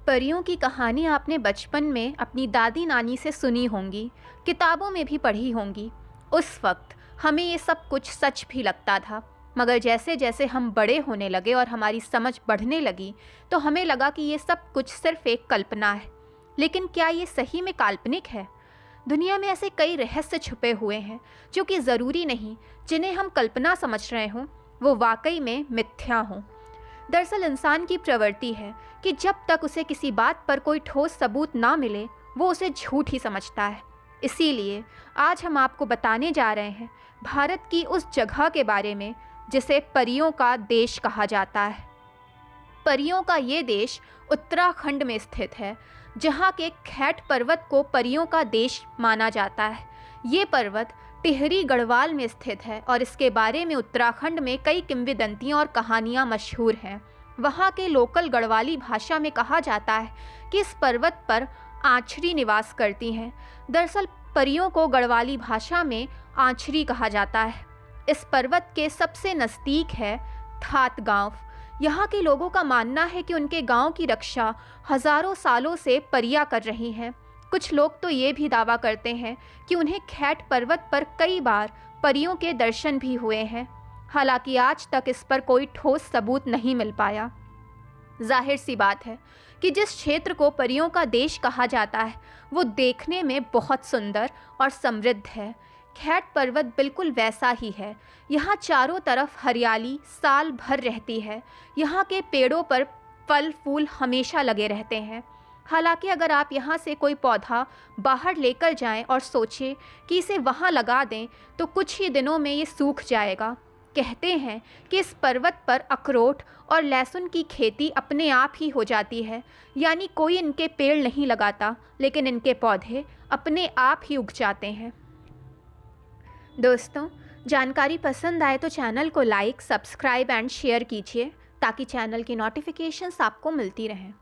परियों की कहानी आपने बचपन में अपनी दादी नानी से सुनी होंगी, किताबों में भी पढ़ी होंगी। उस वक्त हमें ये सब कुछ सच भी लगता था, मगर जैसे जैसे हम बड़े होने लगे और हमारी समझ बढ़ने लगी तो हमें लगा कि ये सब कुछ सिर्फ एक कल्पना है। लेकिन क्या ये सही में काल्पनिक है? दुनिया में ऐसे कई रहस्य छुपे हुए हैं जो कि ज़रूरी नहीं जिन्हें हम कल्पना समझ रहे हों वो वाकई में मिथ्या हों। दरअसल इंसान की प्रवृत्ति है कि जब तक उसे किसी बात पर कोई ठोस सबूत ना मिले वो उसे झूठ ही समझता है। इसीलिए आज हम आपको बताने जा रहे हैं भारत की उस जगह के बारे में जिसे परियों का देश कहा जाता है। परियों का ये देश उत्तराखंड में स्थित है, जहाँ के खैट पर्वत को परियों का देश माना जाता है। ये पर्वत टिहरी गढ़वाल में स्थित है और इसके बारे में उत्तराखंड में कई किंवदंतियाँ और कहानियाँ मशहूर हैं। वहाँ के लोकल गढ़वाली भाषा में कहा जाता है कि इस पर्वत पर आँछरी निवास करती हैं। दरअसल परियों को गढ़वाली भाषा में आँछरी कहा जाता है। इस पर्वत के सबसे नज़दीक है थात गांव। यहाँ के लोगों का मानना है कि उनके गांव की रक्षा हज़ारों सालों से परियां कर रही हैं। कुछ लोग तो ये भी दावा करते हैं कि उन्हें खैट पर्वत पर कई बार परियों के दर्शन भी हुए हैं। हालांकि आज तक इस पर कोई ठोस सबूत नहीं मिल पाया। जाहिर सी बात है कि जिस क्षेत्र को परियों का देश कहा जाता है वो देखने में बहुत सुंदर और समृद्ध है। खैट पर्वत बिल्कुल वैसा ही है। यहाँ चारों तरफ हरियाली साल भर रहती है। यहाँ के पेड़ों पर फल फूल हमेशा लगे रहते हैं। हालांकि अगर आप यहाँ से कोई पौधा बाहर लेकर जाएं और सोचें कि इसे वहाँ लगा दें तो कुछ ही दिनों में ये सूख जाएगा। कहते हैं कि इस पर्वत पर अखरोट और लहसुन की खेती अपने आप ही हो जाती है, यानी कोई इनके पेड़ नहीं लगाता, लेकिन इनके पौधे अपने आप ही उग जाते हैं। दोस्तों, जानकारी पसंद आए तो चैनल को लाइक, सब्सक्राइब एंड शेयर कीजिए ताकि चैनल की नोटिफिकेशंस आपको मिलती रहें।